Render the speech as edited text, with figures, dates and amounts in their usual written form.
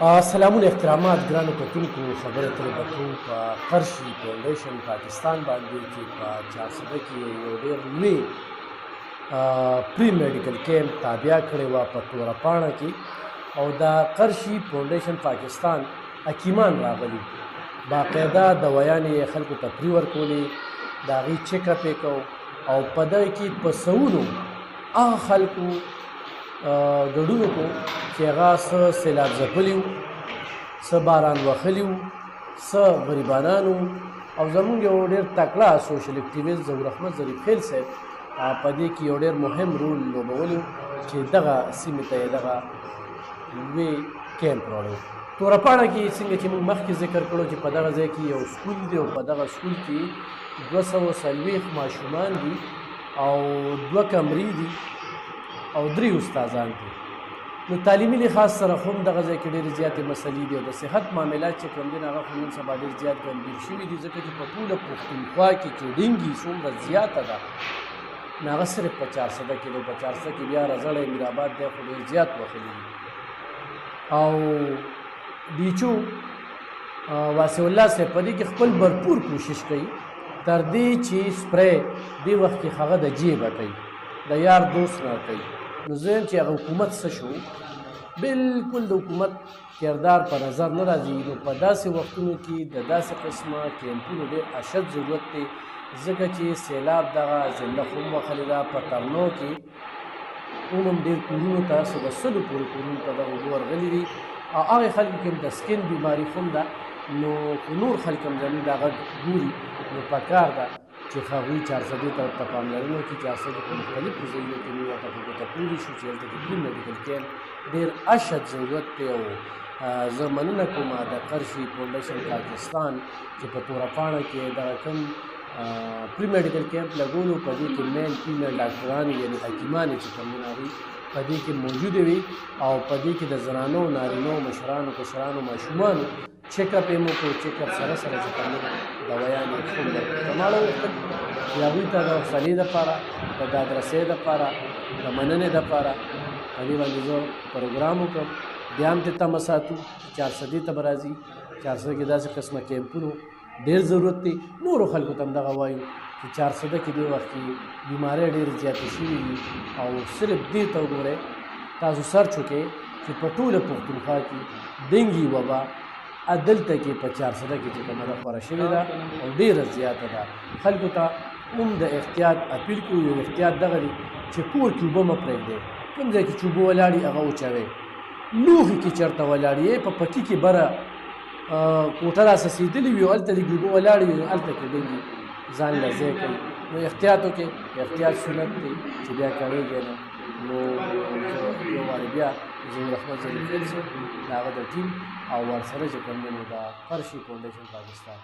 سلامونه احترامات ګرانو کتونکو خبره ترې به کوو په قرشي فاونډیشن پاکستان باندې چې په چارسده کې یو ډېر لوی پری میډیکل کیمپ تابع کړی وه په توره پاڼه کې او دا قرشي فاونډیشن پاکستان حکیمان راغلي باقاعده دوایانې یې خلکو ته فري ورکولې د هغې چیک اپ یې کو او په دغه کې په سوونو هغه خلکو ګډون وکړو چې هغه څه سیلاب ځپلي وو څه باران وهلي وو څه غریبانان وو او زموږ یو ډېر تکړه سوشل اکټیویست ظهورحمد ظریفخیل صاحب په دې کې یو ډېر مهم رول لوبولی و چې دغه سیمې ته یې دغه لوی کیمپ راوړی توره پاڼه کې څنګه چې موږ مخکې ذکر کړو چې په دغه ځای کې یو سکول دی او په دغه سکول کې 240 ماشومان دي او 2 کمرې دي او 3 استادان دي نو تعلیمي لحاظ سره خو هم دغه ځای کې ډېرې زیاتې مسلې دي او د صحت معاملات چې کوم دي نو هغه خو نن سبا ډېر زیات ګمبیر شوي دي ځکه چې په ټوله پښتونخوا کې چې ډینګي څومره زیاته ده نو هغه صرف په چارسده کې دی په چارسده کې بیا رزړی میرآباد دی خو ډېر زیات وهلي دي او ډیچو واسع الله صاحب په دې کې خپل بھرپور کوشش کوي تر دې چې سپری دې وخت کې هغه د جیبه کوي د یار دوست نه کوي نو زه یم چې هغه حکومت څه شو بلکل د حکومت کردار په نظر نه راځي نو په داسې وختونو کې د داسې قسمه کیمپونو ډېر اشد ضرورت دی ځکه چې سیلاب دغه زلخ هم وهلې ده په ترنو کې هم ډېر کورونو ته څه د 100 پورې کورونو ته دغه اوبه ورغلي دي او هغې خلکو کې هم د سکین بیماري هم ده نو خو نور خلک هم زموږ دغه ګوري نو پکار ده چې هغوی چارسدې ته پاملرنه وکړي چارسدې په مختلفو ځایونو کې موږ ورته په ګوته کولی شو چې هلته کې پری میډیکل کیمپ ډېر اشد ضرورت دی او زه مننه کوم د قرشي فاونډیشن پاکستان چې په توره پاڼه کې دغه کوم پری میډیکل کیمپ لګولو په دې کې میل فیمیل ډاکټرانې یعنې حکیمانې چې کوم دي هغوی په دې کې موجودې وي او په دې کې د زنانو نارینو مشرانو کشرانو ماشومانو چیک اپ یې مو کړو چیک اپ سره سره چې کوم دوایانې هم ورکړو کماړه وغوښتل چې هغوی ته د حوصلې دپاره د دادرسۍ دپاره د مننې دپاره په دې باندې زه پروګرام وکړم بیا هم دې تمه ساتو چارسدې ته به راځي چارسده کې داسې قسمه کیمپونو ډېر ضرورت دی نورو خلکو ته هم دغه وایو چې چارسده کې دې وخت کې بیمارۍ ډېرې زیاتې شوي دي او صرف دې ته وګورئ تاسو سرچ وکړئ چې په ټوله پښتونخوا کې ډینګي وبا دلته کې په چارسده کې چې کومه ده خوره شوې ده او ډېره زیاته ده خلکو ته هم د احتیاط اپیل کوو یو احتیاط دغه دی چې کور کې اوبه مه پرېږدئ کوم ځای کې چې اوبه ولاړي هغه وچوئ لوښي کې چېرته ولاړ یې په پټي کې بره کوټه راسسېدلې وي او هلته لږې اوبه ولاړې وي نو هلته کې ډېنګي ځان له ځای کوي نو احتیاط وکړئ احتیاط سنت دی چې بیا کړېږئ نه نو یو وارې بیا ظهورحمد ظریفخیل صاحب د هغه د ټیم او ورسره چې کوم دی نو د قرشي فاونډیشن پاکستان